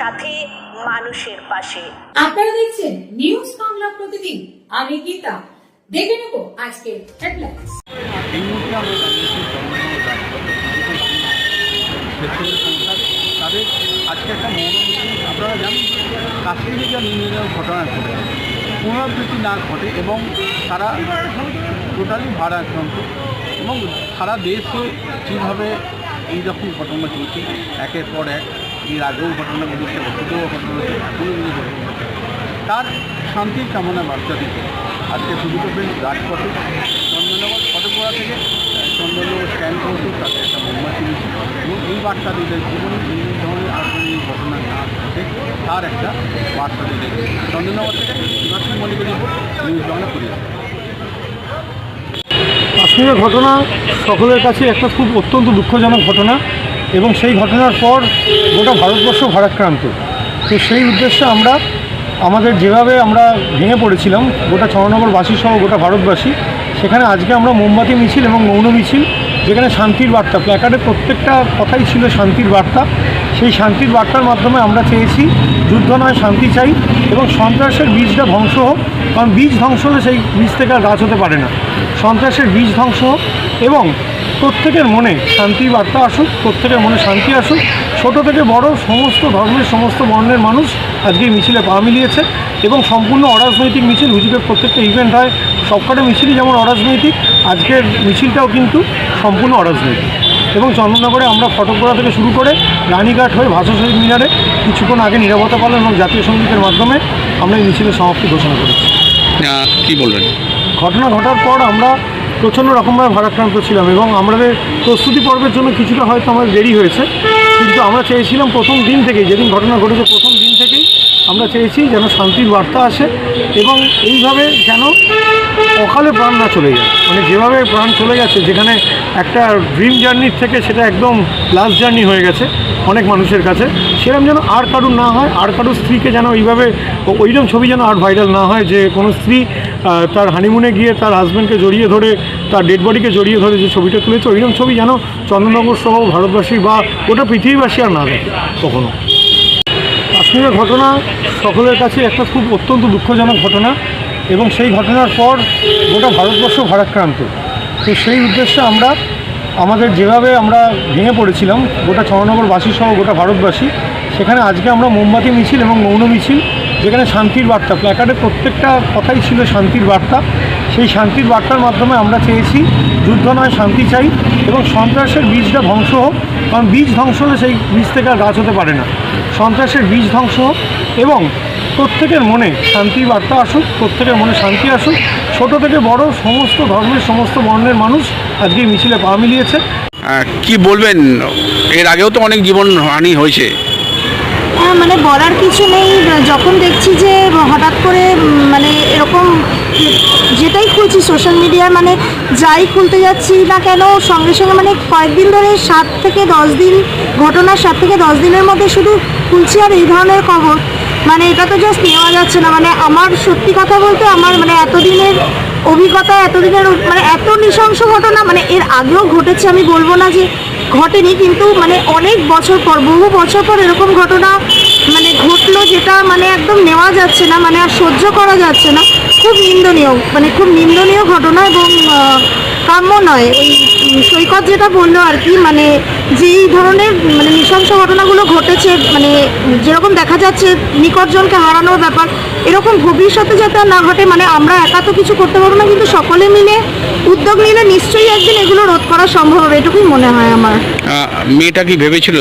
সাথে মানুষের পাশে। আপনারা দেখছেন নিউজ বাংলা প্রতিদিন। আমি গীতা। দেখে নেব আজকে হেডলাইন্স। এই মুহূর্তে আমরা দাঁড়িয়েছি তাদের আজকে একটা মৌন মিছিল। আপনারা জানেন কাশ্মীরে যা নির্যাতনের ঘটনা ঘটে পুনরাবৃত্তি না ঘটে এবং তারা টোটালি ভাড়া আক্রান্ত এবং সারা দেশে যেভাবে এইরকম ঘটনা চলছে একের পর এক, এর আগেও ঘটনা ঘটেছে, অতীতেও ঘটনা ঘটেছে, এখনও ঘটনা তার শান্তির কামনা বার্তা দিতে আজকে শুরু করবেন রাজপথে চন্দননগর ফটোপড়া থেকে চন্দননগর স্ট্যান্ড পর্যন্ত তাদের একটা মোমবাতি মিছিল এবং এই বার্তা দিতে জীবনে এই ধরনের আর কোনো ঘটনা না ঘটে তার একটা বার্তা দিতে চন্দননগর থেকে বিভাষী মল্লিকের উপর নিউজ বাংলা পরিবার। কাশ্মীরের ঘটনা সকলের কাছে একটা খুব অত্যন্ত দুঃখজনক ঘটনা এবং সেই ঘটনার পর গোটা ভারতবর্ষ ভারাক্রান্ত। তো সেই উদ্দেশ্যে আমরা আমাদের যেভাবে আমরা ভেঙে পড়েছিলাম গোটা চন্দননগরবাসী সহ গোটা ভারতবাসী, সেখানে আজকে আমরা মোমবাতি মিছিল এবং মৌন মিছিল, যেখানে শান্তির বার্তা, প্ল্যাকার্ডে প্রত্যেকটা কথাই ছিল শান্তির বার্তা। সেই শান্তির বার্তার মাধ্যমে আমরা চেয়েছি যুদ্ধ নয়, শান্তি চাই এবং সন্ত্রাসের বীজটা ধ্বংস হোক, কারণ বীজ ধ্বংস হলে সেই বীজ থেকে আর গাছ হতে পারে না। সন্ত্রাসের বীজ ধ্বংস হোক এবং প্রত্যেকের মনে শান্তির বার্তা আসুক, প্রত্যেকের মনে শান্তি আসুক। ছোট থেকে বড় সমস্ত ধর্মের সমস্ত বর্ণের মানুষ আজকে মিছিলে পা মিলিয়েছে এবং সম্পূর্ণ অরাজনৈতিক মিছিল। হুজুরের প্রত্যেকটা ইভেন্ট হয়, সবকটা মিছিলই যেমন অরাজনৈতিক, আজকের মিছিলটাও কিন্তু সম্পূর্ণ অরাজনৈতিক। এবং চন্দননগরে আমরা ফটোকরা থেকে শুরু করে রানীঘাট হয়ে ভাষা শহীদ মিনারে কিছুক্ষণ আগে নীরবতা পালন এবং জাতীয় সঙ্গীতের মাধ্যমে আমরা এই মিছিলের সমাপ্তি ঘোষণা করেছি। কী বলবেন? ঘটনা ঘটার পর আমরা প্রচণ্ড রকমভাবে ভারাক্রান্ত ছিলাম এবং আমাদের প্রস্তুতি পর্বের জন্য কিছুটা হয়তো আমাদের দেরি হয়েছে, কিন্তু আমরা চেয়েছিলাম প্রথম দিন থেকেই, যেদিন ঘটনা ঘটেছে প্রথম দিন থেকেই আমরা চেয়েছি যেন শান্তির বার্তা আসে এবং এইভাবে যেন অকালে প্রাণ না চলে যায়। মানে যেভাবে প্রাণ চলে গেছে, যেখানে একটা ড্রিম জার্নির থেকে সেটা একদম লাস্ট জার্নি হয়ে গেছে অনেক মানুষের কাছে, সেরকম যেন আর কারুর না হয়। আর কারুর স্ত্রীকে যেন এইভাবে ওইরকম ছবি যেন আর ভাইরাল না হয়, যে কোনো স্ত্রী তার হানিমুনে গিয়ে তার হাজব্যান্ডকে জড়িয়ে ধরে, তার ডেড বডিকে জড়িয়ে ধরে যে ছবিটা তুলেছে, ওইরকম ছবি যেন চন্দননগর সহ ভারতবাসী বা গোটা পৃথিবীবাসী আর না দেখে কখনো। কাশ্মীরের ঘটনা সকলের কাছে একটা খুব অত্যন্ত দুঃখজনক ঘটনা এবং সেই ঘটনার পর গোটা ভারতবর্ষ ভারাক্রান্ত। তো সেই উদ্দেশ্যে আমরা আমাদের যেভাবে আমরা ভেঙে পড়েছিলাম গোটা চন্দননগরবাসী সহ গোটা ভারতবাসী, সেখানে আজকে আমরা মোমবাতি মিছিল এবং মৌন মিছিল, যেখানে শান্তির বার্তা, প্ল্যাকার্ডে প্রত্যেকটা কথাই ছিল শান্তির বার্তা। সেই শান্তির বার্তার মাধ্যমে আমরা চেয়েছি যুদ্ধ নয়, শান্তি চাই এবং সন্ত্রাসের বীজটা ধ্বংস হোক, কারণ বীজ ধ্বংস হলে সেই বীজ থেকে আর গাছ হতে পারে না। সন্ত্রাসের বীজ ধ্বংস হোক এবং প্রত্যেকের মনে শান্তির বার্তা আসুক, প্রত্যেকের মনে শান্তি আসুক। ছোট থেকে বড় সমস্ত ধর্মের সমস্ত বর্ণের মানুষ আজকে মিছিলে পা মিলিয়েছে। কি বলবেন? এর আগেও তো অনেক জীবন হানি হয়েছে। মানে বলার কিছু নেই। যখন দেখছি যে হঠাৎ করে মানে এরকম যেটাই খুলছি সোশ্যাল মিডিয়ায়, মানে যাই খুলতে যাচ্ছি না কেন সঙ্গে সঙ্গে মানে কয়েকদিন ধরে 7 থেকে 10 দিন ঘটনার 7 থেকে 10 দিনের মধ্যে শুধু খুলছি আর এই ধরনের খবর, মানে এটা তো জাস্ট নেওয়া যাচ্ছে না। মানে আমার সত্যি কথা বলতে আমার মানে এতদিনের অভিজ্ঞতা, এতদিনের মানে এত নৃশংস ঘটনা মানে এর আগেও ঘটেছে, আমি বলবো না যে ঘটেনি, কিন্তু মানে অনেক বছর পর, বহু বছর পর এরকম ঘটনা মানে ঘটলো, যেটা মানে একদম নেওয়া যাচ্ছে না, মানে আর সহ্য করা যাচ্ছে না। খুব নিন্দনীয়, মানে খুব নিন্দনীয় ঘটনা এবং কাম্য নয়। ওই সৈকত যেটা বললো আর কি, মানে যেই ধরনের মানে নৃশংস ঘটনাগুলো ঘটেছে, মানে যেরকম দেখা যাচ্ছে নিকটজনকে হারানোর ব্যাপার, এরকম ভবিষ্যতে যাতে না ঘটে। মানে আমরা একা তো কিছু করতে পারবো না, কিন্তু সকলে মিলে উদ্যোগ নিলে নিশ্চয়ই একদিন এগুলো রোধ করা সম্ভব হবে, এটুকুই মনে হয় আমার। মেয়েটা কি ভেবেছিল